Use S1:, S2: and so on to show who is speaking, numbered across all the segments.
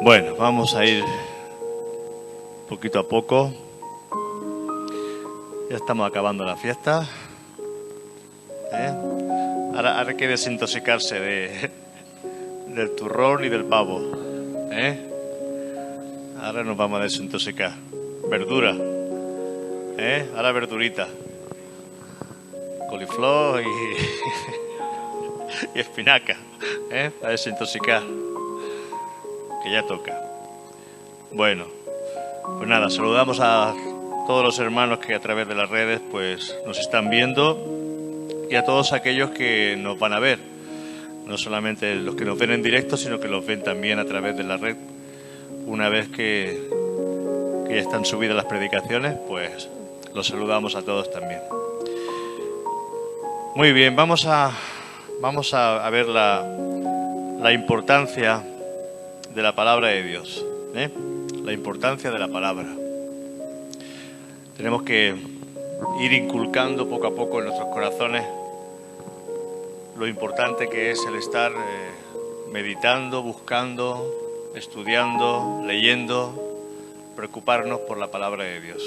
S1: Bueno, vamos a ir poquito a poco. Ya estamos acabando la fiesta. Ahora hay que desintoxicarse del turrón y del pavo. Ahora nos vamos a desintoxicar. Verdura. Ahora verdurita. Coliflor y espinaca. A desintoxicar. Que ya toca. Bueno, pues nada, saludamos a todos los hermanos que a través de las redes pues nos están viendo y a todos aquellos que nos van a ver. No solamente los que nos ven en directo, sino que los ven también a través de la red. Una vez que ya están subidas las predicaciones, pues los saludamos a todos también. Muy bien, vamos a ver la importancia de la palabra de Dios. La importancia de la palabra. Tenemos que ir inculcando poco a poco en nuestros corazones lo importante que es el estar meditando, buscando, estudiando, leyendo, preocuparnos por la palabra de Dios.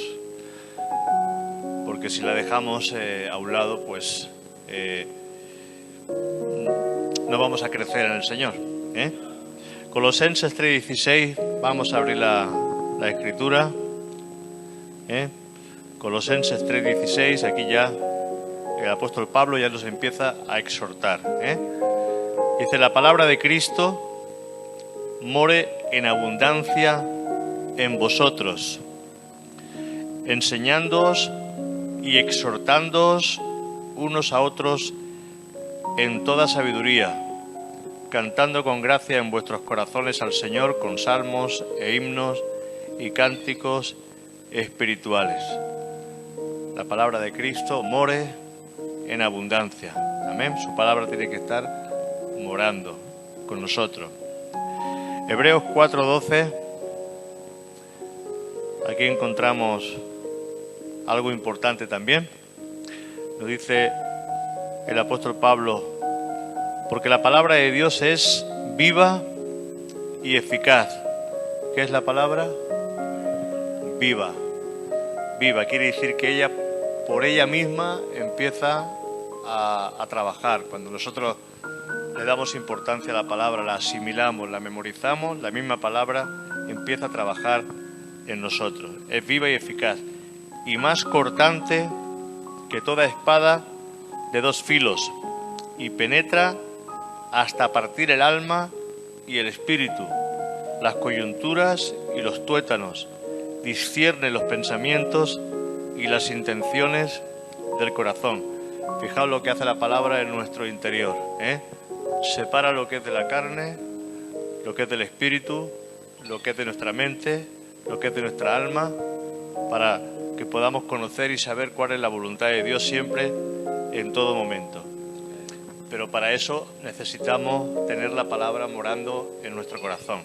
S1: Porque si la dejamos a un lado, pues no vamos a crecer en el Señor. Colosenses 3:16, vamos a abrir la escritura. Colosenses 3:16, aquí ya el apóstol Pablo ya nos empieza a exhortar. Dice: la palabra de Cristo more en abundancia en vosotros, enseñándoos y exhortándoos unos a otros en toda sabiduría, cantando con gracia en vuestros corazones al Señor con salmos e himnos y cánticos espirituales. La palabra de Cristo more en abundancia. Amén. Su palabra tiene que estar morando con nosotros. Hebreos 4:12. Aquí encontramos algo importante también. Nos dice el apóstol Pablo: porque la palabra de Dios es viva y eficaz. ¿Qué es la palabra? Viva. Viva quiere decir que ella, por ella misma, empieza a trabajar. Cuando nosotros le damos importancia a la palabra, la asimilamos, la memorizamos, la misma palabra empieza a trabajar en nosotros. Es viva y eficaz. Y más cortante que toda espada de dos filos, y penetra hasta partir el alma y el espíritu, las coyunturas y los tuétanos, discierne los pensamientos y las intenciones del corazón. Fijaos lo que hace la palabra en nuestro interior. Separa lo que es de la carne, lo que es del espíritu, lo que es de nuestra mente, lo que es de nuestra alma, para que podamos conocer y saber cuál es la voluntad de Dios siempre, en todo momento. Pero para eso necesitamos tener la palabra morando en nuestro corazón.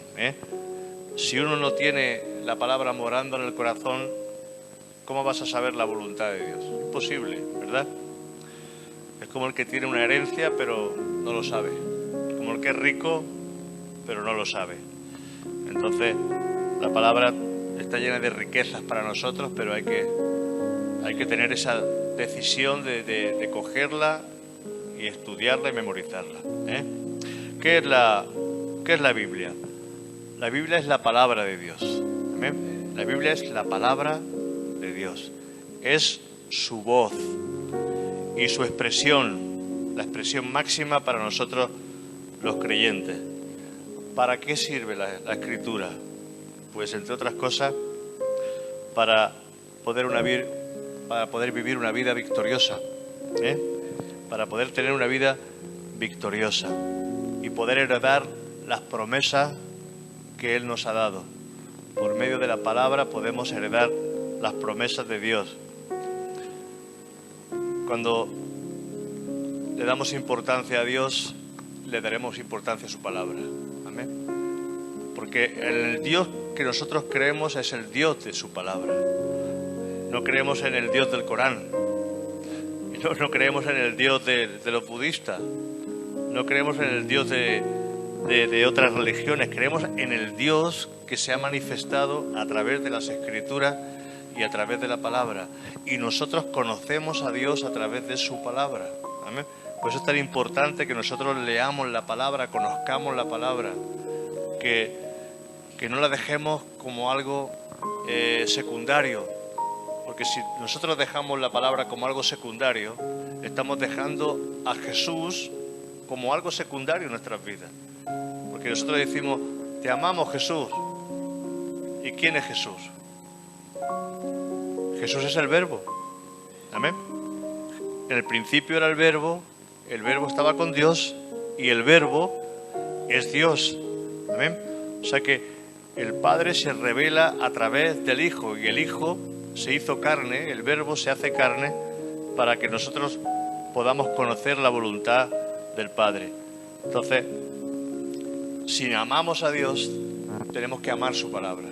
S1: Si uno no tiene la palabra morando en el corazón, ¿cómo vas a saber la voluntad de Dios? Imposible, ¿verdad? Es como el que tiene una herencia pero no lo sabe. Como el que es rico pero no lo sabe. Entonces, la palabra está llena de riquezas para nosotros, pero hay que tener esa decisión de cogerla y estudiarla y memorizarla. ¿Qué es la Biblia? La Biblia es la palabra de Dios. ¿Amén? La Biblia es la palabra de Dios. Es su voz y su expresión, la expresión máxima para nosotros los creyentes. ¿Para qué sirve la Escritura? Pues, entre otras cosas, para poder vivir una vida victoriosa. Para poder tener una vida victoriosa y poder heredar las promesas que Él nos ha dado. Por medio de la palabra podemos heredar las promesas de Dios. Cuando le damos importancia a Dios, le daremos importancia a su palabra. Amén. Porque el Dios que nosotros creemos es el Dios de su palabra. No creemos en el Dios del Corán. No creemos en el Dios de los budistas, no creemos en el Dios de otras religiones, creemos en el Dios que se ha manifestado a través de las Escrituras y a través de la palabra. Y nosotros conocemos a Dios a través de su palabra. Amén. Por eso es tan importante que nosotros leamos la palabra, conozcamos la palabra, que no la dejemos como algo secundario. Porque si nosotros dejamos la palabra como algo secundario, estamos dejando a Jesús como algo secundario en nuestras vidas. Porque nosotros decimos, te amamos, Jesús. ¿Y quién es Jesús? Jesús es el Verbo. Amén. En el principio era el Verbo estaba con Dios y el Verbo es Dios. Amén. O sea que el Padre se revela a través del Hijo y el Hijo se hizo carne, el Verbo se hace carne para que nosotros podamos conocer la voluntad del Padre. Entonces, si amamos a Dios, tenemos que amar su palabra.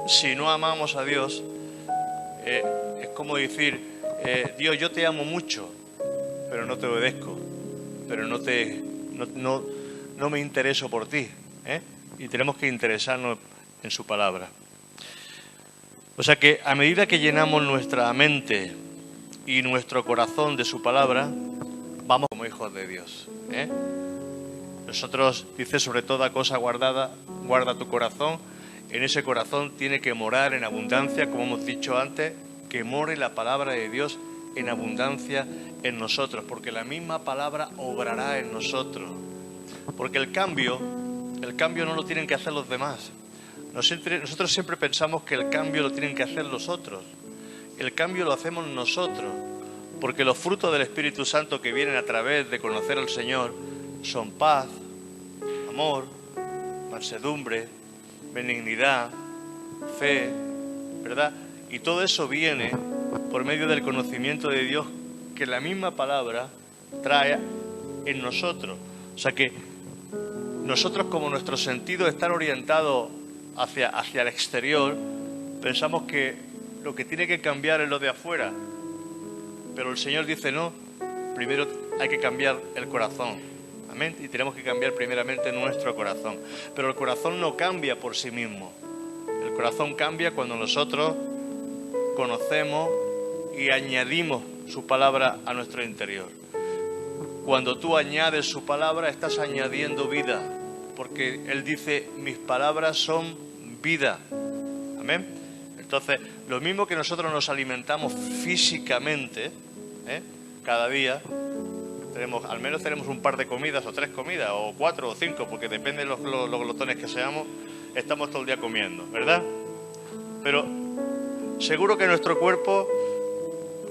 S1: Si no amamos a Dios, es como decir, Dios, yo te amo mucho, pero no te obedezco, pero no me intereso por ti, y tenemos que interesarnos en su palabra. O sea que a medida que llenamos nuestra mente y nuestro corazón de su palabra, vamos como hijos de Dios. Nosotros, dice, sobre toda cosa guardada, guarda tu corazón. En ese corazón tiene que morar en abundancia, como hemos dicho antes, que more la palabra de Dios en abundancia en nosotros, porque la misma palabra obrará en nosotros. Porque el cambio no lo tienen que hacer los demás. Nosotros siempre pensamos que el cambio lo tienen que hacer los otros. El cambio lo hacemos nosotros, porque los frutos del Espíritu Santo que vienen a través de conocer al Señor son paz, amor, mansedumbre, benignidad, fe, ¿verdad? Y todo eso viene por medio del conocimiento de Dios que la misma palabra trae en nosotros. O sea que nosotros, como nuestros sentidos están orientados hacia el exterior, pensamos que lo que tiene que cambiar es lo de afuera. Pero el Señor dice, no, primero hay que cambiar el corazón. Amén. Y tenemos que cambiar primeramente nuestro corazón. Pero el corazón no cambia por sí mismo. El corazón cambia cuando nosotros conocemos y añadimos su palabra a nuestro interior. Cuando tú añades su palabra, estás añadiendo vida. Porque Él dice, mis palabras son vida. Amén. Entonces, lo mismo que nosotros nos alimentamos físicamente, cada día, al menos tenemos un par de comidas, o 3 comidas, o 4 o 5, porque depende de los glotones que seamos, estamos todo el día comiendo, ¿verdad? Pero seguro que nuestro cuerpo,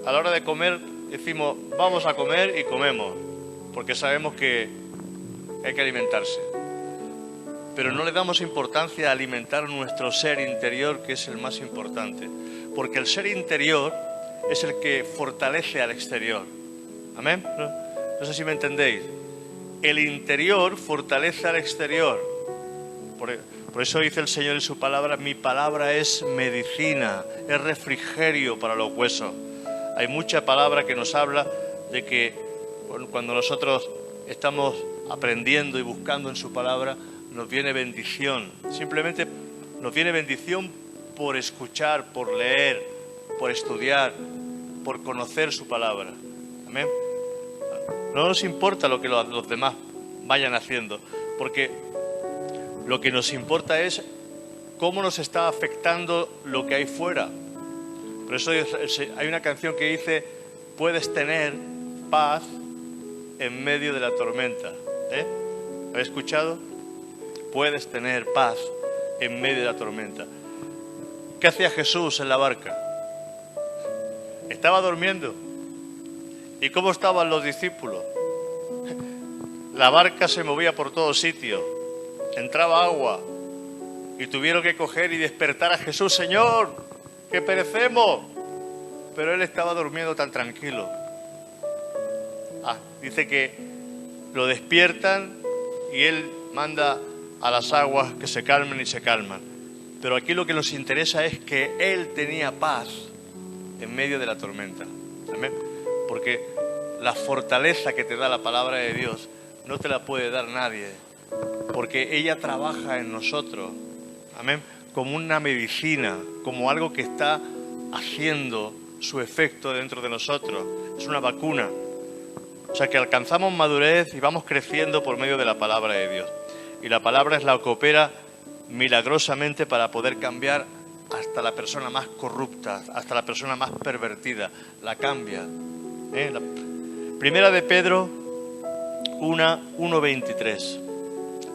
S1: a la hora de comer, decimos, vamos a comer y comemos, porque sabemos que hay que alimentarse. Pero no le damos importancia a alimentar nuestro ser interior, que es el más importante. Porque el ser interior es el que fortalece al exterior. ¿Amén? No sé si me entendéis. El interior fortalece al exterior. Por eso dice el Señor en su palabra, mi palabra es medicina, es refrigerio para los huesos. Hay mucha palabra que nos habla de que cuando nosotros estamos aprendiendo y buscando en su palabra, nos viene bendición. Simplemente nos viene bendición por escuchar, por leer, por estudiar, por conocer su palabra. Amén. No nos importa lo que los demás vayan haciendo, porque lo que nos importa es cómo nos está afectando lo que hay fuera. Por eso hay una canción que dice, puedes tener paz en medio de la tormenta. ¿Habéis escuchado? Puedes tener paz en medio de la tormenta. ¿Qué hacía Jesús en la barca? Estaba durmiendo. ¿Y cómo estaban los discípulos? La barca se movía por todos sitios. Entraba agua. Y tuvieron que coger y despertar a Jesús. Señor, que perecemos. Pero él estaba durmiendo tan tranquilo. Dice que lo despiertan y él manda a las aguas que se calmen y se calman. Pero aquí lo que nos interesa es que él tenía paz en medio de la tormenta. ¿Amén? Porque la fortaleza que te da la palabra de Dios no te la puede dar nadie, porque ella trabaja en nosotros, amén, como una medicina, como algo que está haciendo su efecto dentro de nosotros. Es una vacuna. O sea que alcanzamos madurez y vamos creciendo por medio de la palabra de Dios. Y la palabra es la que opera milagrosamente para poder cambiar hasta la persona más corrupta, hasta la persona más pervertida. La cambia. Primera de Pedro 1:23.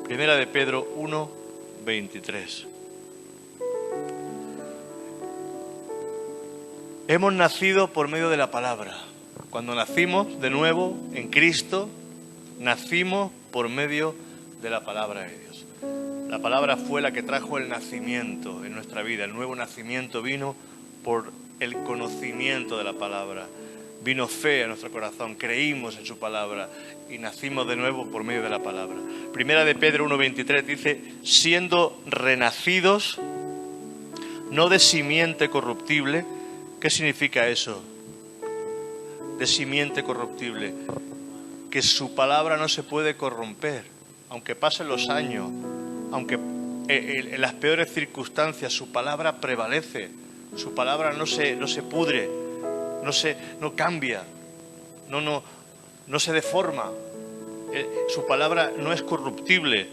S1: Primera de Pedro 1:23. Hemos nacido por medio de la palabra. Cuando nacimos de nuevo en Cristo, nacimos por medio de la palabra de Dios. La palabra fue la que trajo el nacimiento en nuestra vida. El nuevo nacimiento vino por el conocimiento de la palabra. Vino fe a nuestro corazón, creímos en su palabra y nacimos de nuevo por medio de la palabra. Primera de Pedro 1:23 dice, siendo renacidos, no de simiente corruptible. ¿Qué significa eso? De simiente corruptible. Que su palabra no se puede corromper, aunque pasen los años, aunque en las peores circunstancias su palabra prevalece, su palabra no se pudre, no cambia, no se deforma. Su palabra no es corruptible,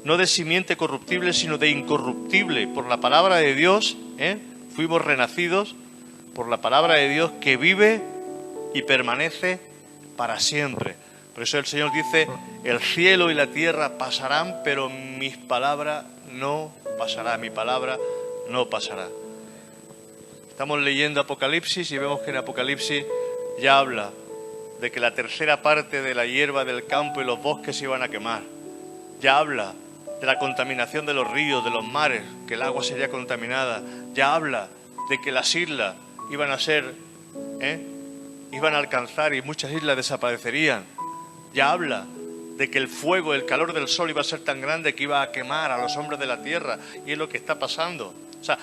S1: no de simiente corruptible, sino de incorruptible. Por la palabra de Dios, fuimos renacidos por la palabra de Dios que vive y permanece para siempre. Por eso el Señor dice, el cielo y la tierra pasarán, pero mis palabras no pasarán, mi palabra no pasará. Estamos leyendo Apocalipsis y vemos que en Apocalipsis ya habla de que la tercera parte de la hierba del campo y los bosques se iban a quemar. Ya habla de la contaminación de los ríos, de los mares, que el agua sería contaminada. Ya habla de que las islas iban a alcanzar y muchas islas desaparecerían. Ya habla de que el fuego, el calor del sol iba a ser tan grande que iba a quemar a los hombres de la tierra, y es lo que está pasando. O sea,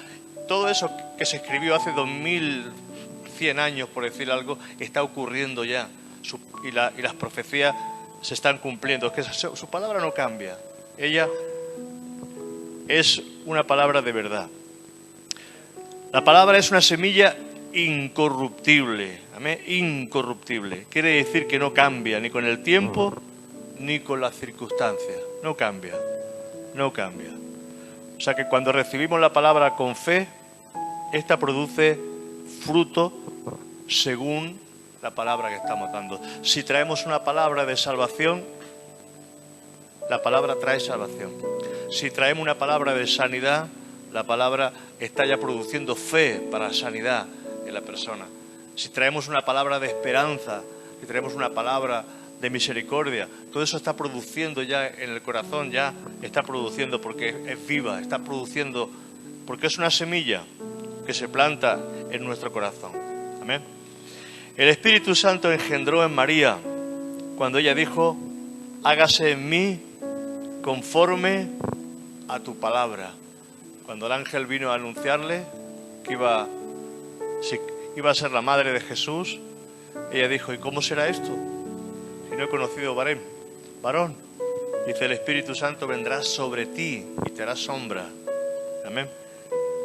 S1: todo eso que se escribió hace 2100 años, por decir algo, está ocurriendo ya, y las profecías se están cumpliendo. Es que su palabra no cambia, ella es una palabra de verdad. La palabra es una semilla incorruptible, amén, incorruptible. Quiere decir que no cambia ni con el tiempo ni con las circunstancias. No cambia, no cambia. O sea que cuando recibimos la palabra con fe, esta produce fruto según la palabra que estamos dando. Si traemos una palabra de salvación, la palabra trae salvación. Si traemos una palabra de sanidad, la palabra está ya produciendo fe para sanidad en la persona. Si traemos una palabra de esperanza, si traemos una palabra de misericordia, todo eso está produciendo ya en el corazón, ya está produciendo porque es viva, está produciendo porque es una semilla que se planta en nuestro corazón. Amén. El Espíritu Santo engendró en María cuando ella dijo, hágase en mí conforme a tu palabra. Cuando el ángel vino a anunciarle que iba a ser la madre de Jesús, ella dijo, ¿y cómo será esto? Si no he conocido varón. Dice, el Espíritu Santo vendrá sobre ti y te hará sombra. Amén.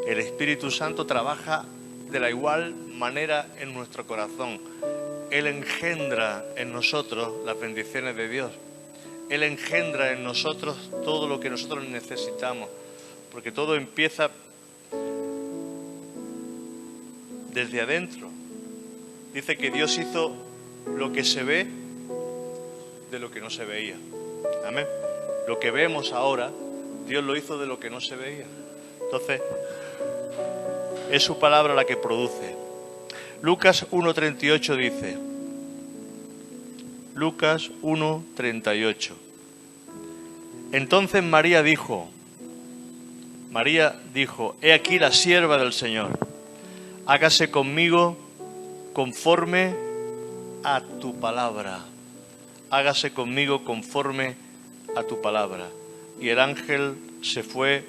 S1: El Espíritu Santo trabaja de la igual manera en nuestro corazón. Él engendra en nosotros las bendiciones de Dios. Él engendra en nosotros todo lo que nosotros necesitamos. Porque todo empieza desde adentro. Dice que Dios hizo lo que se ve de lo que no se veía. Amén. Lo que vemos ahora, Dios lo hizo de lo que no se veía. Entonces, es su palabra la que produce. Lucas 1:38 dice, Lucas 1:38. Entonces María dijo, he aquí la sierva del Señor, hágase conmigo conforme a tu palabra. Hágase conmigo conforme a tu palabra. Y el ángel se fue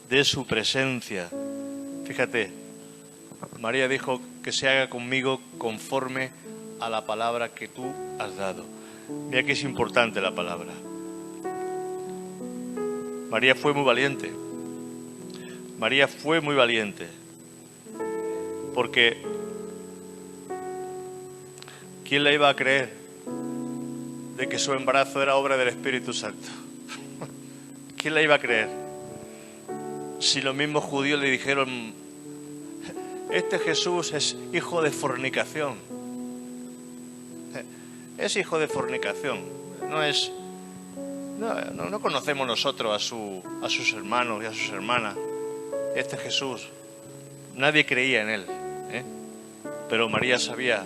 S1: de su presencia. Fíjate, María dijo que se haga conmigo conforme a la palabra que tú has dado. Mira que es importante la palabra. María fue muy valiente. María fue muy valiente. Porque ¿quién le iba a creer de que su embarazo era obra del Espíritu Santo? ¿Quién le iba a creer? Si los mismos judíos le dijeron: este Jesús es hijo de fornicación. Es hijo de fornicación. No conocemos nosotros a sus hermanos y a sus hermanas. Este Jesús, nadie creía en él, ¿eh? Pero María sabía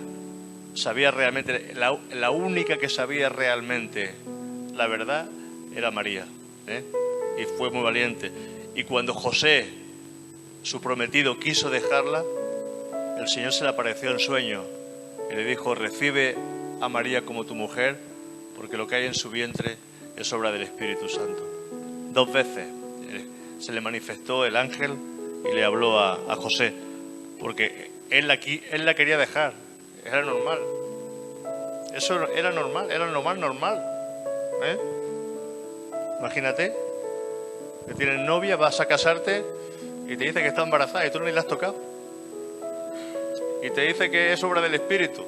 S1: realmente, la única que sabía realmente la verdad era María, ¿eh? Y fue muy valiente. Y cuando José, su prometido, quiso dejarla, el Señor se le apareció en sueño y le dijo: recibe a María como tu mujer, porque lo que hay en su vientre es obra del Espíritu Santo. 2 veces se le manifestó el ángel y le habló a José, porque él la quería dejar. Era normal. Eso era normal, era lo más normal, ¿eh? Imagínate que tienes novia, vas a casarte y te dice que está embarazada y tú ni la has tocado. Y te dice que es obra del Espíritu.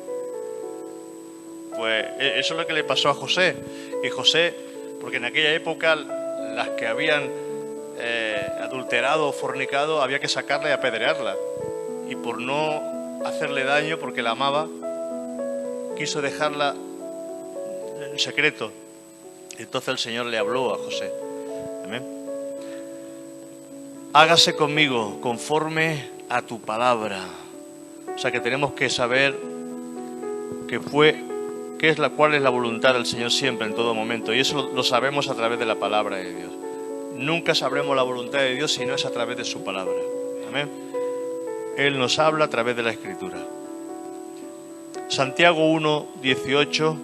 S1: Pues eso es lo que le pasó a José. Y José, porque en aquella época las que habían adulterado o fornicado había que sacarla y apedrearla. Y por no hacerle daño, porque la amaba, quiso dejarla en secreto. Entonces el Señor le habló a José. Amén. Hágase conmigo conforme a tu palabra. O sea que tenemos que saber cuál es la voluntad del Señor siempre, en todo momento. Y eso lo sabemos a través de la palabra de Dios. Nunca sabremos la voluntad de Dios si no es a través de su palabra. Amén. Él nos habla a través de la Escritura. Santiago 1:18.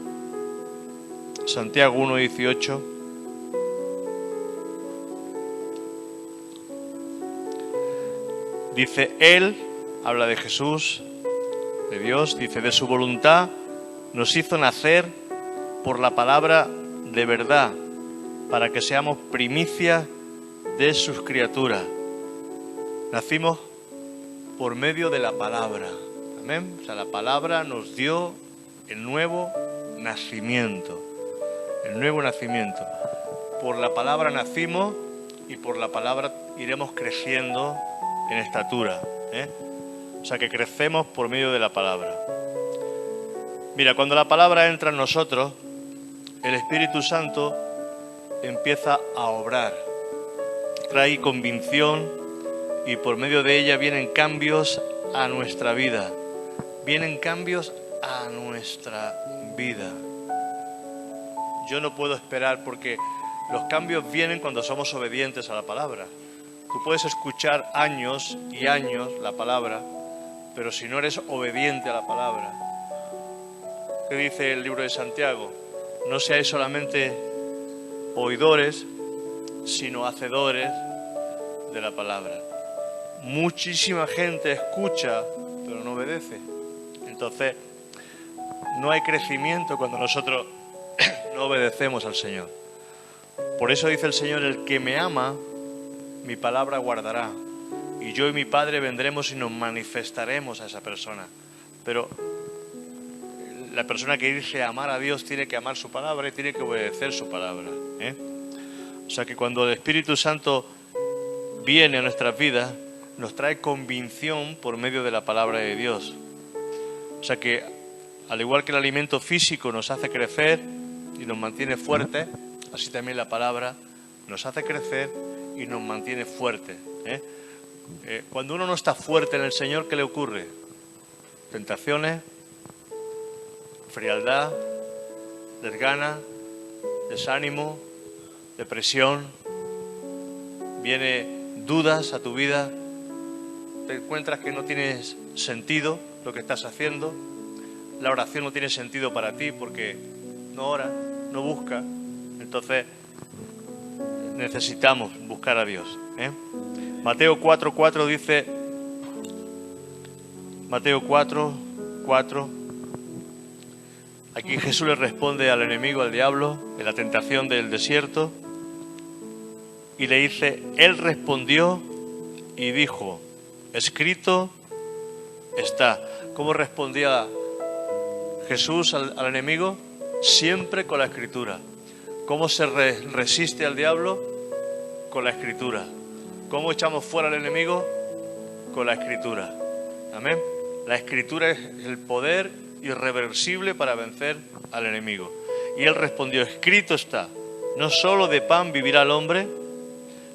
S1: Santiago 1:18. Dice: Él, habla de Jesús, de Dios, dice: de su voluntad nos hizo nacer por la palabra de verdad, para que seamos primicia de sus criaturas. Nacimos por medio de la palabra. Amén. O sea, la palabra nos dio el nuevo nacimiento. El nuevo nacimiento. Por la palabra nacimos y por la palabra iremos creciendo en estatura, ¿eh? O sea que crecemos por medio de la palabra. Mira, cuando la palabra entra en nosotros, el Espíritu Santo empieza a obrar. Trae convicción y por medio de ella vienen cambios a nuestra vida. Vienen cambios a nuestra vida. Yo no puedo esperar, porque los cambios vienen cuando somos obedientes a la palabra. Tú puedes escuchar años y años la palabra, pero si no eres obediente a la palabra, ¿qué dice el libro de Santiago? No seáis solamente oidores, sino hacedores de la palabra. Muchísima gente escucha, pero no obedece. Entonces, no hay crecimiento cuando nosotros no obedecemos al Señor. Por eso dice el Señor: el que me ama, mi palabra guardará, y yo y mi Padre vendremos y nos manifestaremos a esa persona. Pero la persona que dice amar a Dios tiene que amar su palabra y tiene que obedecer su palabra, ¿eh? O sea que cuando el Espíritu Santo viene a nuestras vidas, nos trae convicción por medio de la palabra de Dios. O sea que, al igual que el alimento físico nos hace crecer y nos mantiene fuertes, así también la palabra nos hace crecer y nos mantiene fuertes, ¿eh? Cuando uno no está fuerte en el Señor, ¿qué le ocurre? Tentaciones, frialdad, desgana, desánimo, depresión, viene dudas a tu vida, te encuentras que no tienes sentido lo que estás haciendo, la oración no tiene sentido para ti porque no oras, no buscas. Entonces necesitamos buscar a Dios, ¿eh? Mateo 4:4 dice, Mateo 4:4, Aquí Jesús le responde al enemigo, al diablo, en la tentación del desierto, y le dice, él respondió y dijo, escrito está. ¿Cómo respondía Jesús al enemigo? Siempre con la Escritura. ¿Cómo se resiste al diablo? Con la Escritura. ¿Cómo echamos fuera al enemigo? Con la Escritura. Amén. La Escritura es el poder irreversible para vencer al enemigo. Y él respondió, escrito está, no solo de pan vivirá el hombre,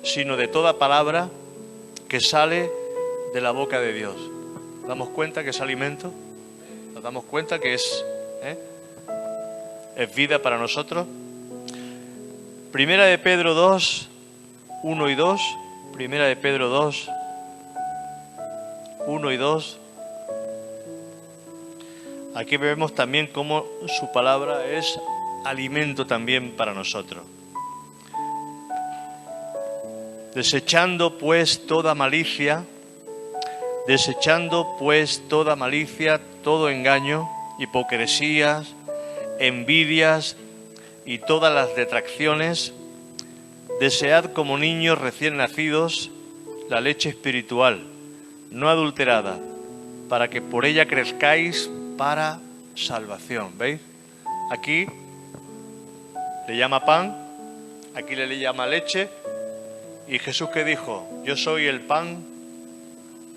S1: sino de toda palabra que sale de la boca de Dios. ¿Nos damos cuenta que es alimento? ¿Nos damos cuenta que es vida para nosotros? Primera de Pedro 2, 1 y 2. Primera de Pedro 2, 1 y 2. Aquí vemos también cómo su palabra es alimento también para nosotros. Desechando pues toda malicia, todo engaño, hipocresías, envidias y todas las detracciones, desead como niños recién nacidos la leche espiritual, no adulterada, para que por ella crezcáis para salvación. ¿Veis? Aquí le llama pan, aquí le llama leche. ¿Y Jesús qué dijo? Yo soy el pan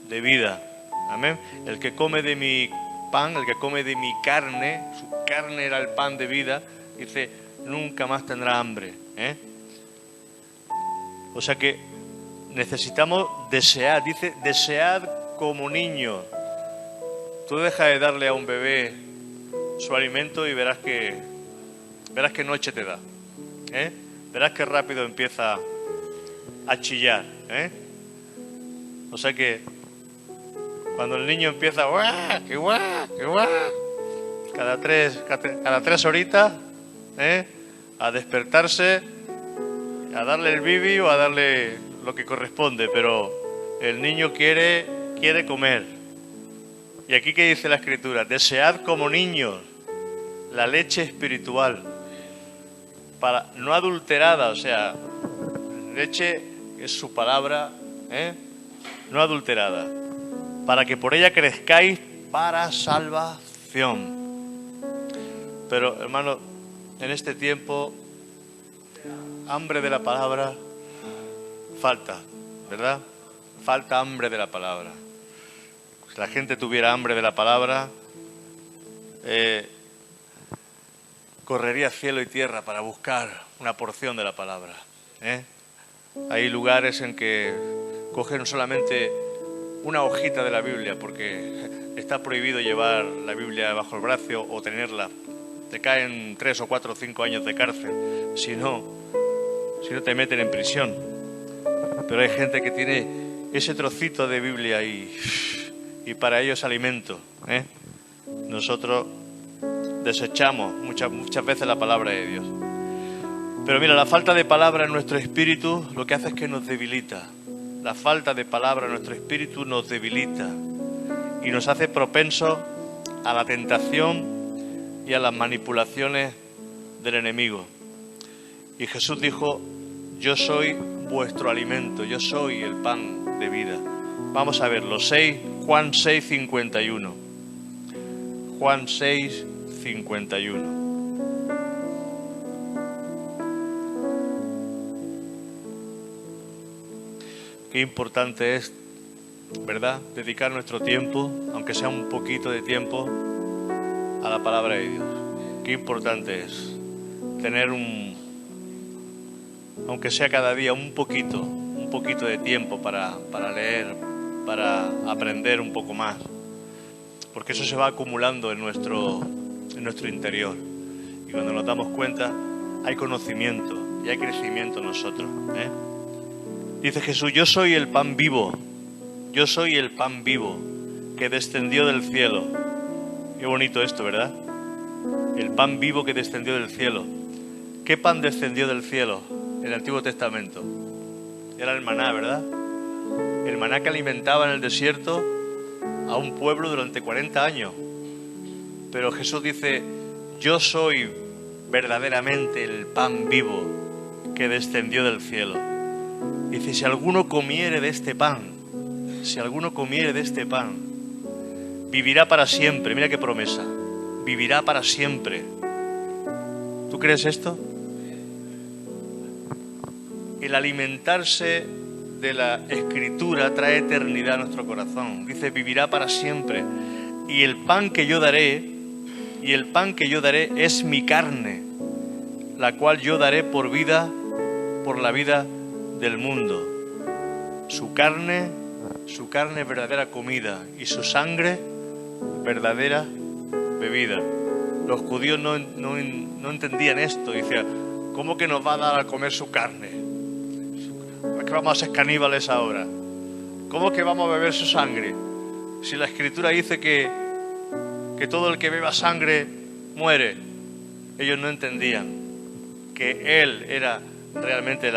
S1: de vida. Amén. El que come de mi pan, el que come de mi carne, su carne era el pan de vida, dice, nunca más tendrá hambre. O sea que necesitamos desear, dice, desead como niños. Tú deja de darle a un bebé su alimento y verás que noche te da. Verás que rápido empieza a chillar. O sea que cuando el niño empieza ¡guau, qué guau, qué guau! Cada tres horitas a despertarse, a darle el bibi o a darle lo que corresponde, pero el niño quiere comer. Y aquí que dice la Escritura, desead como niños la leche espiritual, no adulterada, o sea, leche es su palabra, no adulterada, para que por ella crezcáis para salvación. Pero hermano, en este tiempo, hambre de la palabra falta, ¿verdad? Falta hambre de la palabra. Si la gente tuviera hambre de la palabra, correría cielo y tierra para buscar una porción de la palabra. Hay lugares en que cogen solamente una hojita de la Biblia porque está prohibido llevar la Biblia bajo el brazo o tenerla. Te caen 3 o 4 o 5 años de cárcel si no te meten en prisión. Pero hay gente que tiene ese trocito de Biblia y para ellos alimento. Nosotros desechamos muchas veces la palabra de Dios. Pero mira, la falta de palabra en nuestro espíritu lo que hace es que nos debilita. La falta de palabra en nuestro espíritu nos debilita y nos hace propensos a la tentación y a las manipulaciones del enemigo. Y Jesús dijo, yo soy vuestro alimento, yo soy el pan de vida. Vamos a verlo, Juan 6, 51. Juan 6, 51. Qué importante es, ¿verdad?, dedicar nuestro tiempo, aunque sea un poquito de tiempo, a la palabra de Dios. Qué importante es tener aunque sea cada día, un poquito de tiempo para leer, para aprender un poco más. Porque eso se va acumulando en nuestro interior. Y cuando nos damos cuenta, hay conocimiento y hay crecimiento en nosotros. Dice Jesús, yo soy el pan vivo, yo soy el pan vivo que descendió del cielo. Qué bonito esto, ¿verdad? El pan vivo que descendió del cielo. ¿Qué pan descendió del cielo en el Antiguo Testamento? Era el maná, ¿verdad? El maná que alimentaba en el desierto a un pueblo durante 40 años. Pero Jesús dice, yo soy verdaderamente el pan vivo que descendió del cielo. Dice, si alguno comiere de este pan, vivirá para siempre. Mira qué promesa, vivirá para siempre. ¿Tú crees esto? El alimentarse de la Escritura trae eternidad a nuestro corazón. Dice, vivirá para siempre. Y el pan que yo daré es mi carne, la cual yo daré por la vida del mundo. Su carne es verdadera comida y su sangre verdadera bebida. Los judíos no entendían esto. Decían, ¿cómo que nos va a dar a comer su carne? ¿Es que vamos a ser caníbales ahora? ¿Cómo que vamos a beber su sangre? Si la Escritura dice que todo el que beba sangre muere. Ellos no entendían que Él era realmente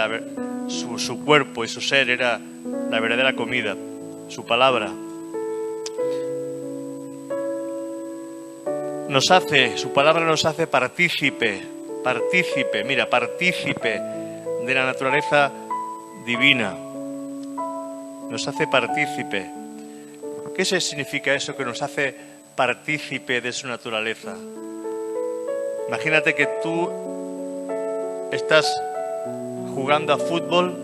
S1: su cuerpo y su ser era la verdadera comida, su palabra. Su palabra nos hace partícipe de la naturaleza divina. Nos hace partícipe. ¿Qué significa eso que nos hace partícipe de su naturaleza? Imagínate que tú estás jugando a fútbol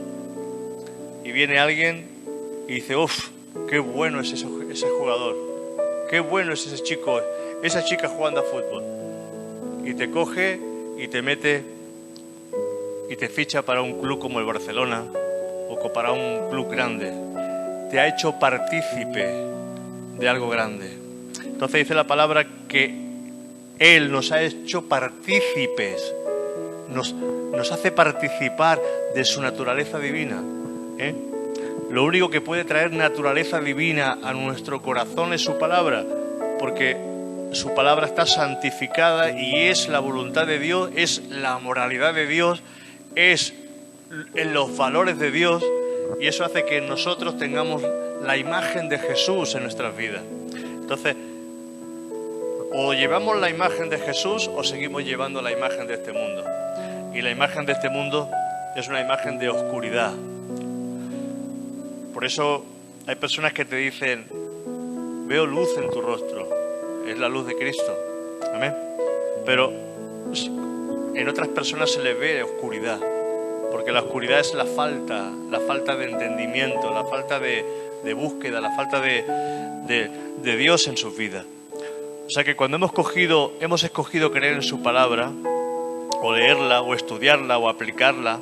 S1: y viene alguien y dice, uff, qué bueno es ese jugador, qué bueno es ese chico, esa chica jugando a fútbol. Y te coge y te mete y te ficha para un club como el Barcelona o para un club grande. Te ha hecho partícipe de algo grande. Entonces dice la palabra que Él nos ha hecho partícipes, nos hace participar de su naturaleza divina. Lo único que puede traer naturaleza divina a nuestro corazón es su palabra, porque su palabra está santificada y es la voluntad de Dios, es la moralidad de Dios, es en los valores de Dios, y eso hace que nosotros tengamos la imagen de Jesús en nuestras vidas. Entonces, o llevamos la imagen de Jesús o seguimos llevando la imagen de este mundo. Y la imagen de este mundo es una imagen de oscuridad. Por eso hay personas que te dicen, veo luz en tu rostro, es la luz de Cristo. Amén. Pero en otras personas se les ve oscuridad, porque la oscuridad es la falta de entendimiento, la falta de búsqueda, la falta de Dios en sus vidas. O sea que cuando hemos escogido creer en su palabra, o leerla, o estudiarla, o aplicarla,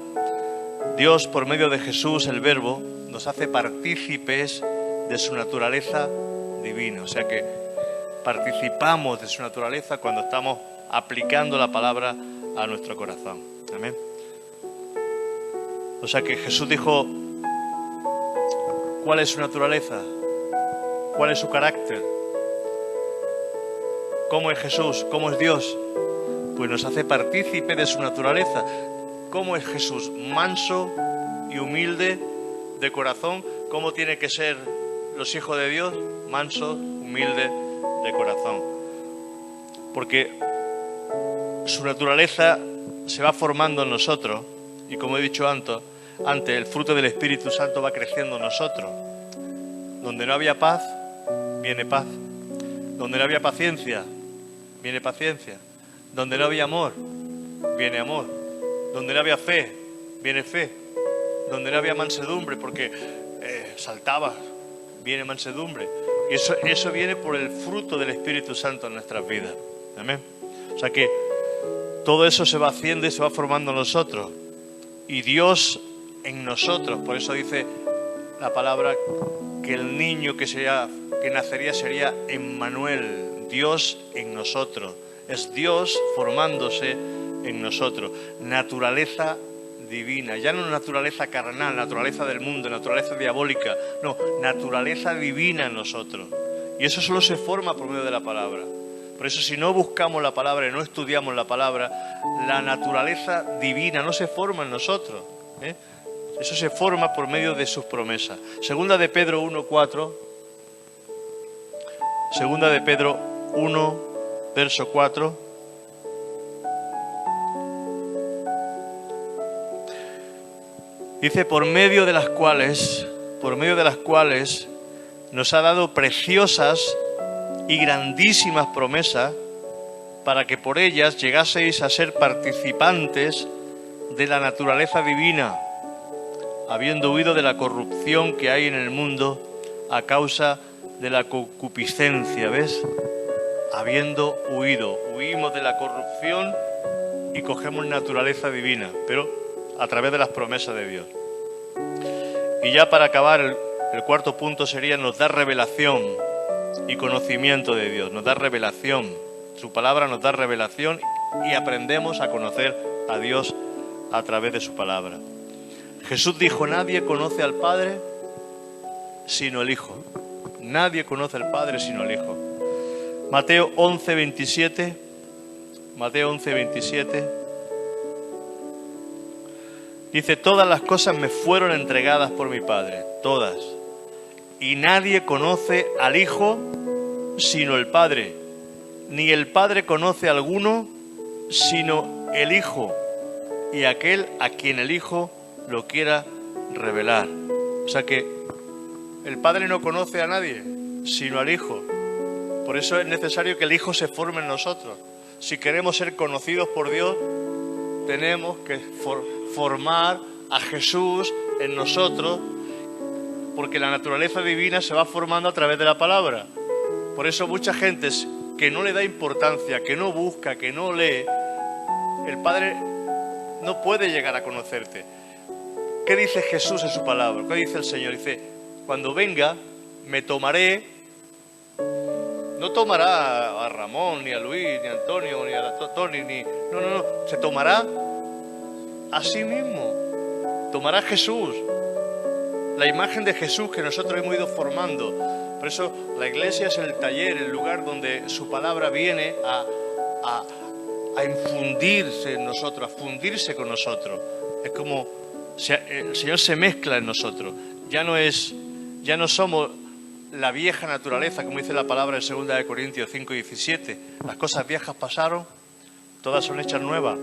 S1: Dios, por medio de Jesús, el Verbo, nos hace partícipes de su naturaleza divina. O sea que participamos de su naturaleza cuando estamos aplicando la palabra a nuestro corazón. Amén. O sea que Jesús dijo, ¿cuál es su naturaleza? ¿Cuál es su carácter? ¿Cómo es Jesús? ¿Cómo es Dios? Pues nos hace partícipe de su naturaleza. ¿Cómo es Jesús? Manso y humilde de corazón. ¿Cómo tiene que ser los hijos de Dios? Manso, humilde de corazón. Porque su naturaleza se va formando en nosotros y, como he dicho antes, el fruto del Espíritu Santo va creciendo en nosotros. Donde no había paz, viene paz. Donde no había paciencia, viene paciencia. Donde no había amor, viene amor. Donde no había fe, viene fe. Donde no había mansedumbre, porque saltabas, viene mansedumbre. Y eso viene por el fruto del Espíritu Santo en nuestras vidas. Amén. O sea que todo eso se va haciendo y se va formando en nosotros. Y Dios en nosotros. Por eso dice la palabra que el niño que nacería sería Emmanuel, Dios en nosotros. Es Dios formándose en nosotros. Naturaleza divina, ya no naturaleza carnal, naturaleza del mundo, naturaleza diabólica, no, naturaleza divina en nosotros. Y eso solo se forma por medio de la palabra. Por eso, si no buscamos la palabra y no estudiamos la palabra, la naturaleza divina no se forma en nosotros. Eso se forma por medio de sus promesas. Segunda de Pedro 1:4. Segunda de Pedro 1, verso 4. Dice, por medio de las cuales nos ha dado preciosas y grandísimas promesas, para que por ellas llegaseis a ser participantes de la naturaleza divina, habiendo huido de la corrupción que hay en el mundo a causa de la concupiscencia. ¿Ves? Habiendo huido, huimos de la corrupción y cogemos naturaleza divina, pero a través de las promesas de Dios. Y ya para acabar, el cuarto punto sería: nos da revelación y conocimiento de Dios, nos da revelación. Su palabra nos da revelación y aprendemos a conocer a Dios a través de su palabra. Jesús dijo, nadie conoce al Padre sino el Hijo. Nadie conoce al Padre sino el Hijo. Mateo 11:27. Mateo 11:27. Dice, todas las cosas me fueron entregadas por mi Padre, todas. Y nadie conoce al Hijo sino el Padre, ni el Padre conoce a alguno sino el Hijo, y aquel a quien el Hijo lo quiera revelar. O sea que el Padre no conoce a nadie sino al Hijo. Por eso es necesario que el Hijo se forme en nosotros. Si queremos ser conocidos por Dios, tenemos que formar a Jesús en nosotros, porque la naturaleza divina se va formando a través de la palabra. Por eso mucha gente que no le da importancia, que no busca, que no lee, el Padre no puede llegar a conocerte. ¿Qué dice Jesús en su palabra? ¿Qué dice el Señor? Dice, cuando venga, me tomaré. No tomará a Ramón, ni a Luis, ni a Antonio, ni a Tony, ni... No. Se tomará a sí mismo. Tomará a Jesús. La imagen de Jesús que nosotros hemos ido formando. Por eso la iglesia es el taller, el lugar donde su palabra viene a infundirse en nosotros, a fundirse con nosotros. Es como el Señor se mezcla en nosotros. Ya no somos la vieja naturaleza, como dice la palabra en 2 Corintios 5:17. Las cosas viejas pasaron, todas son hechas nuevas.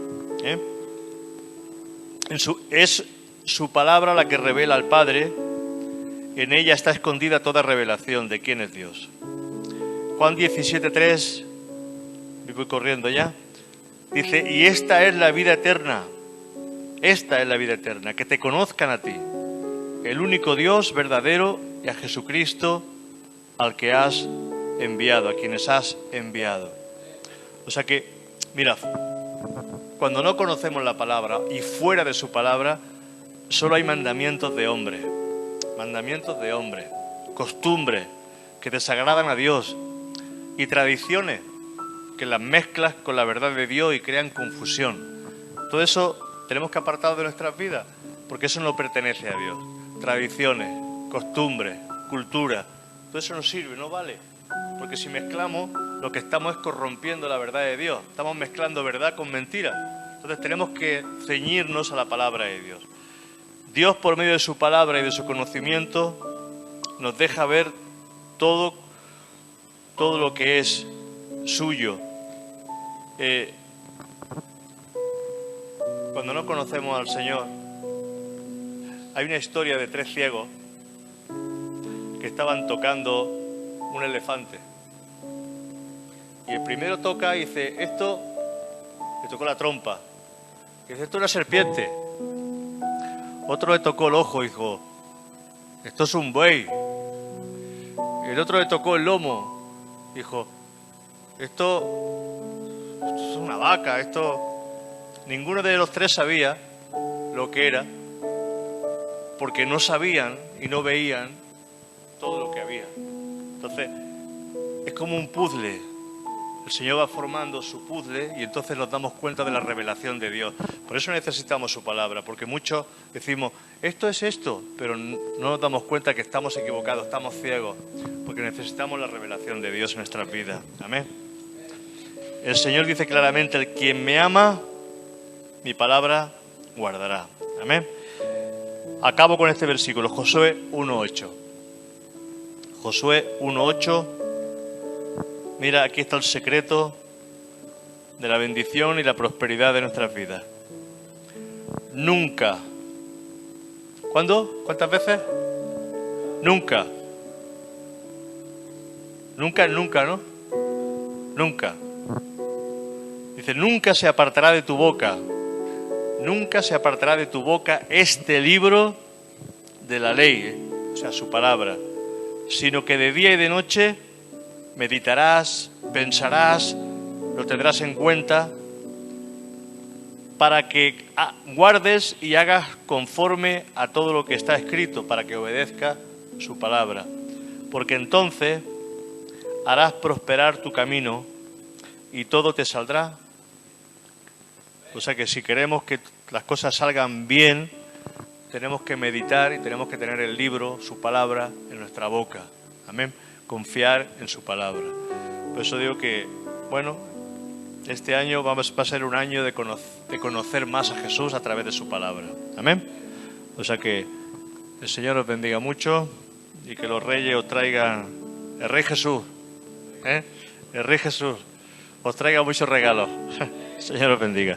S1: Es su palabra la que revela al Padre. En ella está escondida toda revelación de quién es Dios. Juan 17:3, me voy corriendo ya, dice, y esta es la vida eterna, que te conozcan a ti, el único Dios verdadero, y a Jesucristo, al que has enviado, a quienes has enviado. O sea que, mirad, cuando no conocemos la palabra y fuera de su palabra, solo hay mandamientos de hombre, costumbres que desagradan a Dios y tradiciones que las mezclas con la verdad de Dios y crean confusión. Todo eso tenemos que apartarlo de nuestras vidas, porque eso no pertenece a Dios. Tradiciones, costumbres, cultura, todo eso no sirve, no vale, porque si mezclamos, lo que estamos es corrompiendo la verdad de Dios, estamos mezclando verdad con mentira. Entonces tenemos que ceñirnos a la palabra de Dios. Dios, por medio de su palabra y de su conocimiento, nos deja ver todo lo que es suyo. Cuando no conocemos al Señor, hay una historia de 3 ciegos que estaban tocando un elefante. Y el primero toca y dice, esto, le tocó la trompa. Y dice, esto es una serpiente. Otro le tocó el ojo y dijo, esto es un buey. Y el otro le tocó el lomo. Dijo, esto es una vaca. Ninguno de los 3 sabía lo que era, porque no sabían y no veían todo lo que había. Entonces, es como un puzzle. El Señor va formando su puzzle y entonces nos damos cuenta de la revelación de Dios. Por eso necesitamos su palabra, porque muchos decimos, esto es esto, pero no nos damos cuenta que estamos equivocados, estamos ciegos, porque necesitamos la revelación de Dios en nuestras vidas. Amén. El Señor dice claramente, el quien me ama, mi palabra guardará. Amén. Acabo con este versículo, Josué 1:8. Josué 1:8. Mira, aquí está el secreto de la bendición y la prosperidad de nuestras vidas. Nunca ¿Cuándo? ¿Cuántas veces? Nunca. Nunca, nunca, ¿no? Nunca. Dice, nunca se apartará de tu boca. Nunca se apartará de tu boca este libro de la ley, o sea, su palabra, sino que de día y de noche meditarás, pensarás, lo tendrás en cuenta, para que guardes y hagas conforme a todo lo que está escrito, para que obedezca su palabra. Porque entonces harás prosperar tu camino y todo te saldrá. O sea que si queremos que las cosas salgan bien, tenemos que meditar y tenemos que tener el libro, su palabra, en nuestra boca. Amén. Confiar en su palabra. Por eso digo que, bueno, este año va a ser un año de conocer más a Jesús a través de su palabra. Amén. O sea que el Señor os bendiga mucho y que los reyes os traigan, el Rey Jesús, el Rey Jesús, os traiga muchos regalos. El Señor os bendiga.